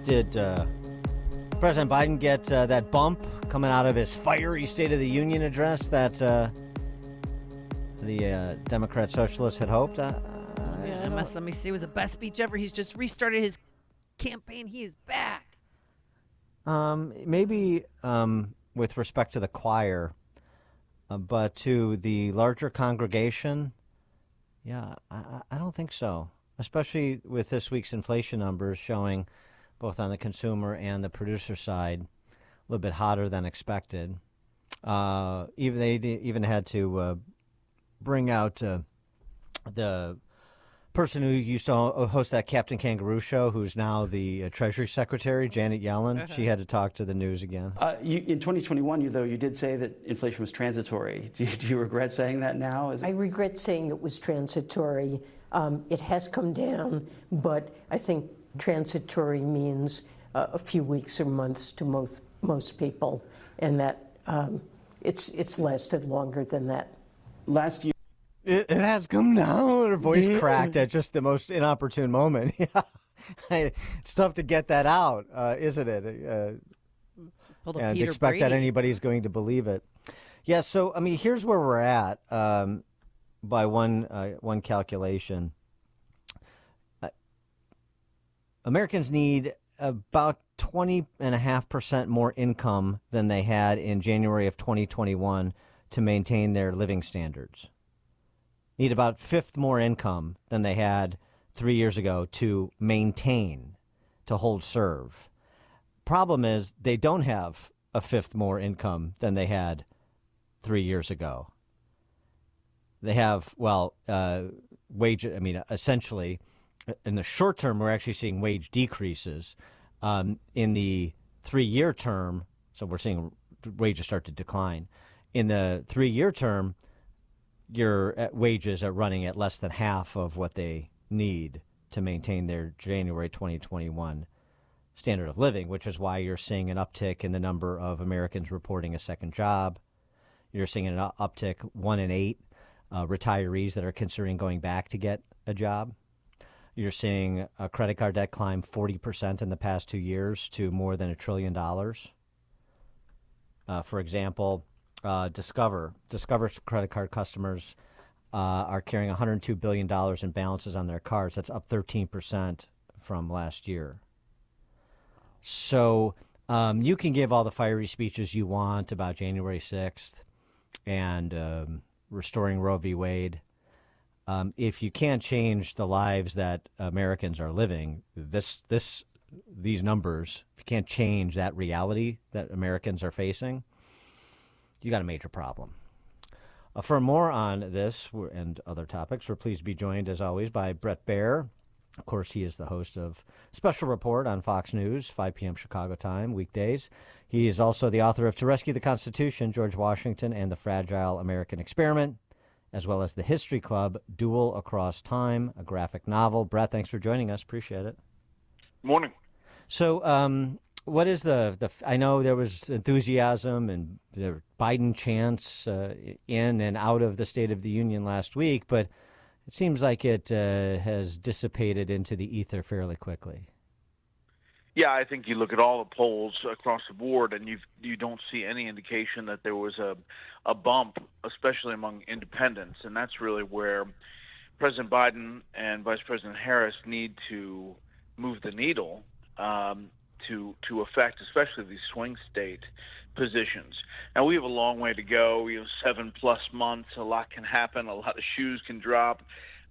Did President Biden get that bump coming out of his fiery State of the Union address that the Democrat Socialists had hoped? Let me see. It was the best speech ever. He's just restarted his campaign. He is back. Maybe with respect to the choir, but to the larger congregation, I don't think so. Especially with this week's inflation numbers showing, both on the consumer and the producer side, a little bit hotter than expected. They even had to bring out the person who used to host that Captain Kangaroo show, who's now the Treasury Secretary, Janet Yellen. She had to talk to the news again. In 2021, you did say that inflation was transitory. Do you regret saying that now? I regret saying it was transitory. It has come down, but I think transitory means a few weeks or months to most people, and that it's lasted longer than that. Last year, it has come down. Her voice cracked at just the most inopportune moment. It's tough to get that out, isn't it? And Peter expect Brady. that anybody's going to believe it. Yeah. So I mean, here's where we're at. By one calculation, Americans need about 20.5% more income than they had in January of 2021 to maintain their living standards. Need about fifth more income than they had 3 years ago to maintain, to hold serve. Problem is they don't have a fifth more income than they had 3 years ago. They have, essentially, in the short term, we're actually seeing wage decreases. In the 3-year term, so we're seeing wages start to decline. In the 3-year term, your wages are running at less than half of what they need to maintain their January 2021 standard of living, which is why you're seeing an uptick in the number of Americans reporting a second job. You're seeing an uptick, 1 in 8 retirees that are considering going back to get a job. You're seeing a credit card debt climb 40% in the past 2 years to more than $1 trillion. For example, Discover's credit card customers are carrying $102 billion in balances on their cards. That's up 13% from last year. So you can give all the fiery speeches you want about January 6th and restoring Roe v. Wade. If you can't change the lives that Americans are living, these numbers, if you can't change that reality that Americans are facing, you got a major problem. For more on this and other topics, we're pleased to be joined, as always, by Bret Baier. Of course, he is the host of Special Report on Fox News, 5 p.m. Chicago time, weekdays. He is also the author of To Rescue the Constitution, George Washington and the Fragile American Experiment, as well as The History Club, Duel Across Time, a graphic novel. Bret, thanks for joining us. Appreciate it. Morning. So what is I know there was enthusiasm and the Biden chants in and out of the State of the Union last week, but it seems like it has dissipated into the ether fairly quickly. Yeah, I think you look at all the polls across the board, and you don't see any indication that there was a bump, especially among independents, and that's really where President Biden and Vice President Harris need to move the needle to affect, especially these swing state positions. Now, we have a long way to go. We have 7+ months. A lot can happen. A lot of shoes can drop,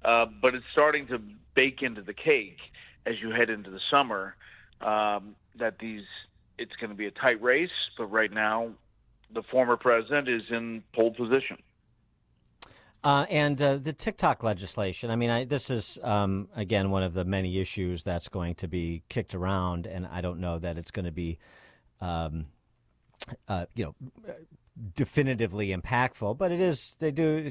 but it's starting to bake into the cake as you head into the summer. It's going to be a tight race, but right now the former president is in pole position. And the TikTok legislation, I mean, this is, again, one of the many issues that's going to be kicked around, and I don't know that it's going to be, definitively impactful, but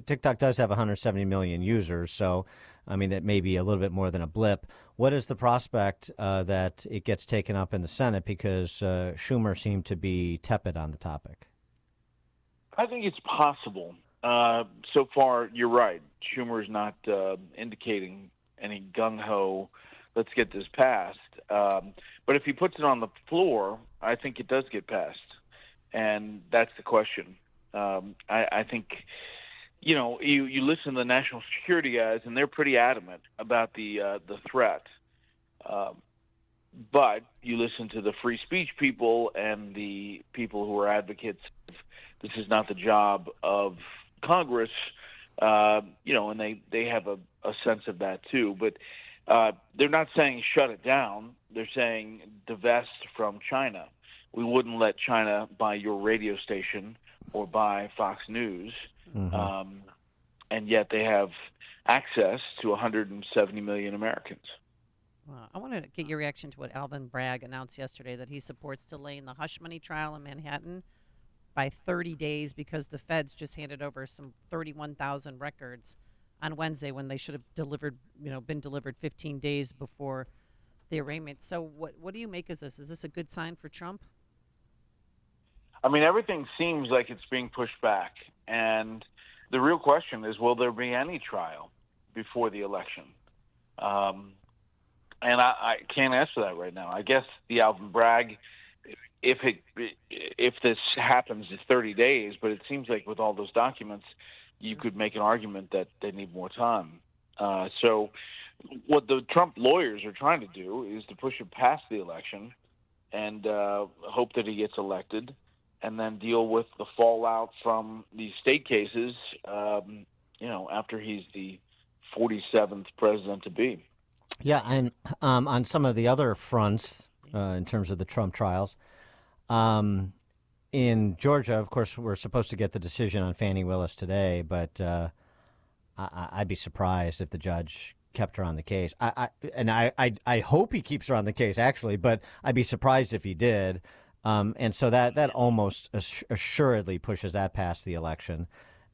TikTok does have 170 million users, so, I mean, that may be a little bit more than a blip. What is the prospect that it gets taken up in the Senate, because Schumer seemed to be tepid on the topic? I think it's possible. So far, you're right. Schumer is not indicating any gung-ho, let's get this passed. But if he puts it on the floor, I think it does get passed, and that's the question. I think, you listen to the national security guys, and they're pretty adamant about the threat. But you listen to the free speech people and the people who are advocates of this is not the job of Congress, and they have a sense of that too. But they're not saying shut it down. They're saying divest from China. We wouldn't let China buy your radio station or buy Fox News. Mm-hmm. And yet they have access to 170 million Americans. I want to get your reaction to what Alvin Bragg announced yesterday, that he supports delaying the hush money trial in Manhattan by 30 days because the feds just handed over some 31,000 records on Wednesday when they should have been delivered 15 days before the arraignment. So what do you make of this? Is this a good sign for Trump? I mean, everything seems like it's being pushed back. And the real question is, will there be any trial before the election? And I can't answer that right now. I guess the Alvin Bragg, if this happens, it's 30 days. But it seems like with all those documents, you could make an argument that they need more time. So what the Trump lawyers are trying to do is to push it past the election and hope that he gets elected, and then deal with the fallout from these state cases, after he's the 47th president to be. Yeah, and on some of the other fronts, in terms of the Trump trials, in Georgia, of course, we're supposed to get the decision on Fani Willis today, but I'd be surprised if the judge kept her on the case. I hope he keeps her on the case, actually, but I'd be surprised if he did. And so that almost assuredly pushes that past the election.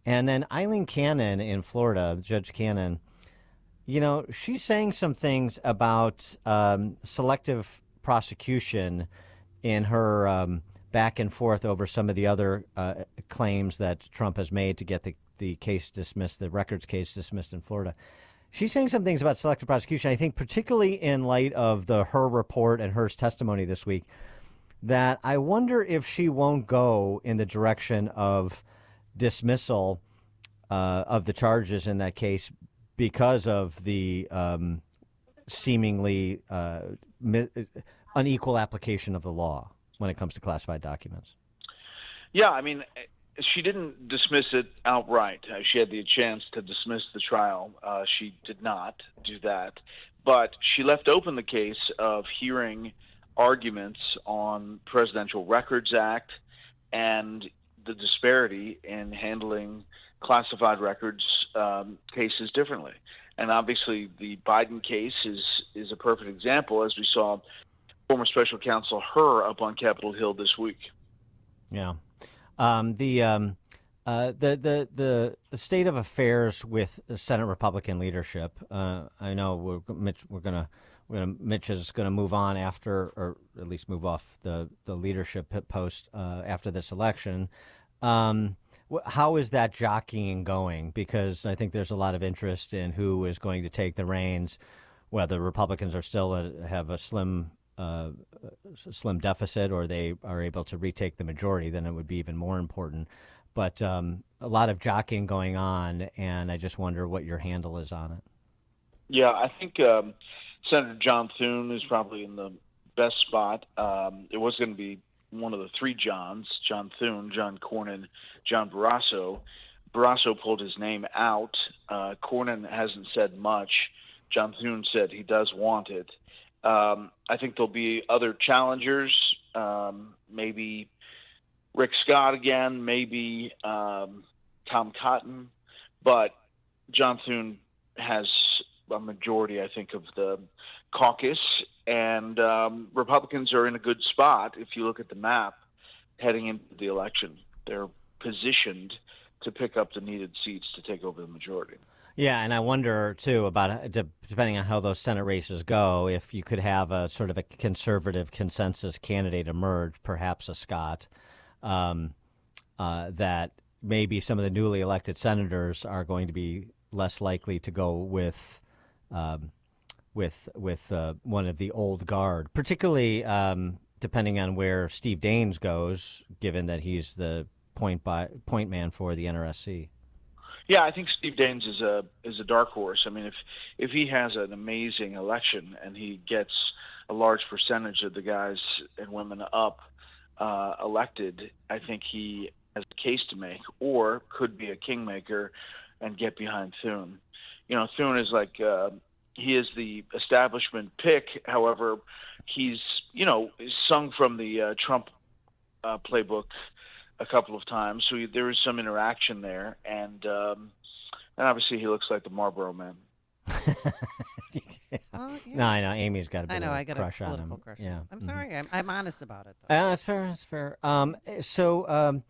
And then Eileen Cannon in Florida, Judge Cannon, she's saying some things about selective prosecution in her back and forth over some of the other claims that Trump has made to get the case dismissed, the records case dismissed in Florida. She's saying some things about selective prosecution, I think, particularly in light of her report and her testimony this week, that I wonder if she won't go in the direction of dismissal of the charges in that case because of the seemingly unequal application of the law when it comes to classified documents. Yeah, I mean, she didn't dismiss it outright. She had the chance to dismiss the trial. She did not do that. But she left open the case of hearing arguments on Presidential Records Act and the disparity in handling classified records cases differently. And obviously the Biden case is a perfect example, as we saw former special counsel Hur up on Capitol Hill this week. Yeah. The state of affairs with Senate Republican leadership. I know Mitch is going to move on after, or at least move off the leadership post after this election. How is that jockeying going? Because I think there's a lot of interest in who is going to take the reins, whether Republicans are still have a slim deficit or they are able to retake the majority. Then it would be even more important. But a lot of jockeying going on, and I just wonder what your handle is on it. Yeah, I think Senator John Thune is probably in the best spot. It was going to be one of the three Johns: John Thune, John Cornyn, John Barrasso. Barrasso pulled his name out. Cornyn hasn't said much. John Thune said he does want it. I think there'll be other challengers, maybe Rick Scott again, maybe Tom Cotton, but John Thune has a majority, I think, of the caucus, and Republicans are in a good spot. If you look at the map heading into the election, they're positioned to pick up the needed seats to take over the majority. Yeah, and I wonder, too, about, depending on how those Senate races go, if you could have a sort of a conservative consensus candidate emerge, perhaps a Scott, that maybe some of the newly elected senators are going to be less likely to go with with one of the old guard, particularly depending on where Steve Daines goes, given that he's the point man for the NRSC. Yeah, I think Steve Daines is a dark horse. I mean, if he has an amazing election and he gets a large percentage of the guys and women up elected, I think he has a case to make, or could be a kingmaker and get behind Thune. Thune is like he is the establishment pick. However, he's sung from the Trump playbook a couple of times, so there is some interaction there, and obviously he looks like the Marlboro Man. Yeah. Well, yeah. No, I know Amy's got a bit of a crush on him. Crush. Yeah, I'm sorry, I'm honest about it. That's fair. That's fair. So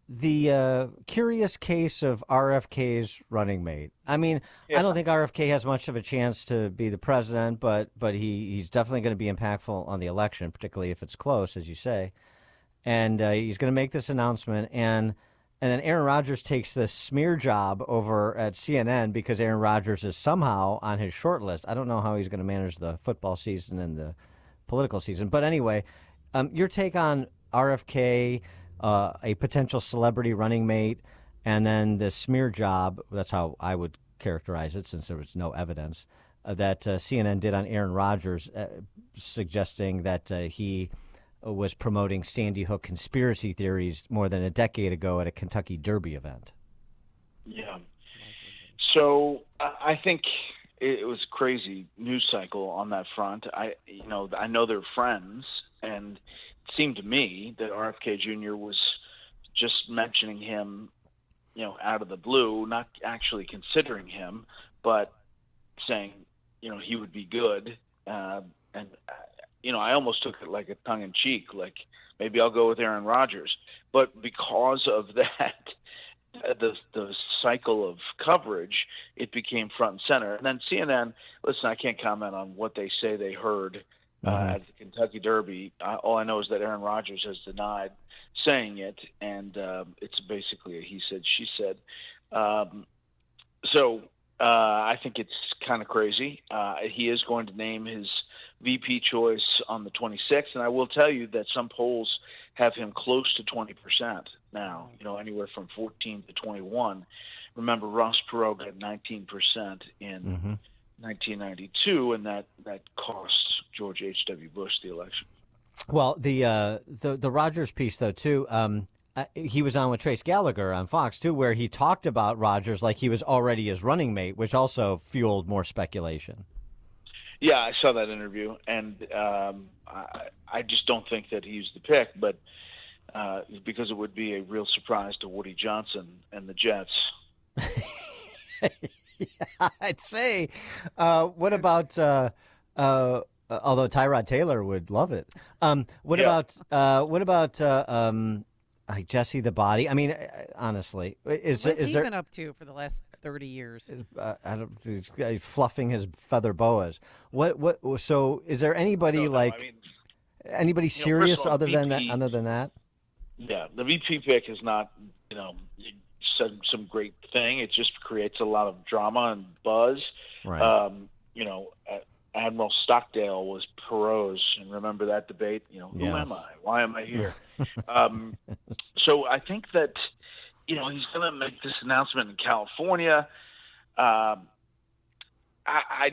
the curious case of RFK's running mate. I mean, I don't think RFK has much of a chance to be the president, but he's definitely going to be impactful on the election, particularly if it's close, as you say. And he's going to make this announcement, and then Aaron Rodgers takes this smear job over at CNN because Aaron Rodgers is somehow on his short list. I don't know how he's going to manage the football season and the political season. But anyway, your take on RFK, a potential celebrity running mate, and then the smear job, that's how I would characterize it since there was no evidence, that CNN did on Aaron Rodgers, suggesting that he was promoting Sandy Hook conspiracy theories more than a decade ago at a Kentucky Derby event. Yeah. So I think it was a crazy news cycle on that front. I know they're friends, and it seemed to me that RFK Jr. was just mentioning him, out of the blue, not actually considering him, but saying, he would be good. I almost took it like a tongue-in-cheek, like maybe I'll go with Aaron Rodgers. But because of that, the cycle of coverage, it became front and center. And then CNN, listen, I can't comment on what they say they heard at the Kentucky Derby. All I know is that Aaron Rodgers has denied saying it, and it's basically a he said, she said. So I think it's kind of crazy. He is going to name his VP choice on the 26th, and I will tell you that some polls have him close to 20% now, anywhere from 14 to 21. Remember, Ross Perot got 19% in 1992, and that cost George H.W. Bush the election. Well, the Rodgers piece, though, too, he was on with Trace Gallagher on Fox, too, where he talked about Rodgers like he was already his running mate, which also fueled more speculation. Yeah, I saw that interview, and I just don't think that he's the pick, but because it would be a real surprise to Woody Johnson and the Jets. Yeah, I'd say. What about? Although Tyrod Taylor would love it. What about Jesse the Body? I mean, honestly, what's he been up to for the last 30 years? He's fluffing his feather boas. What? So, is there anybody anybody serious all, other than that? Yeah, the VP pick is not some great thing. It just creates a lot of drama and buzz. Right. Admiral Stockdale was Perot's, and remember that debate? Who am I? Why am I here? So I think that, he's going to make this announcement in California. I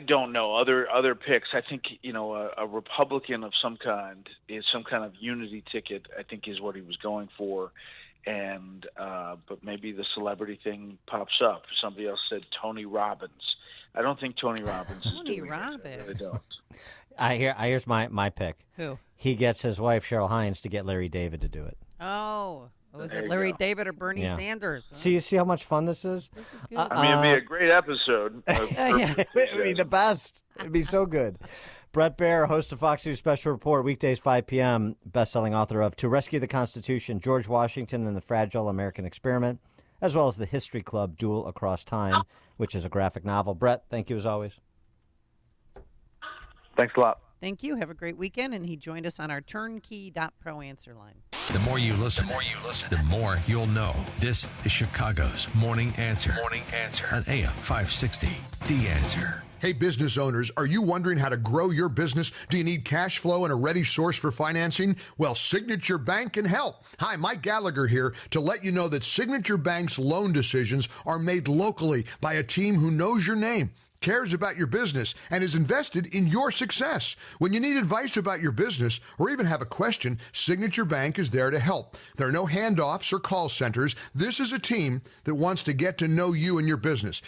don't know. Other picks, I think, a Republican of some kind is some kind of unity ticket, I think is what he was going for. And but maybe the celebrity thing pops up. Somebody else said Tony Robbins. I don't think Tony Robbins is doing it. I really don't. Here's my pick. Who? He gets his wife Cheryl Hines to get Larry David to do it. Oh, was it Larry David or Bernie Sanders? Huh? See how much fun this is? This is good. It'd be a great episode. It would be the best. It'd be so good. Bret Baier, host of Fox News Special Report, weekdays 5 p.m., best-selling author of To Rescue the Constitution, George Washington and the Fragile American Experiment, as well as the History Club Duel Across Time, which is a graphic novel. Bret, thank you as always. Thanks a lot. Thank you. Have a great weekend. And he joined us on our turnkey.pro answer line. The more you listen, the more you'll know. This is Chicago's Morning Answer. On AM 560, The Answer. Hey, business owners, are you wondering how to grow your business? Do you need cash flow and a ready source for financing? Well, Signature Bank can help. Hi, Mike Gallagher here to let you know that Signature Bank's loan decisions are made locally by a team who knows your name, cares about your business, and is invested in your success. When you need advice about your business or even have a question, Signature Bank is there to help. There are no handoffs or call centers. This is a team that wants to get to know you and your business.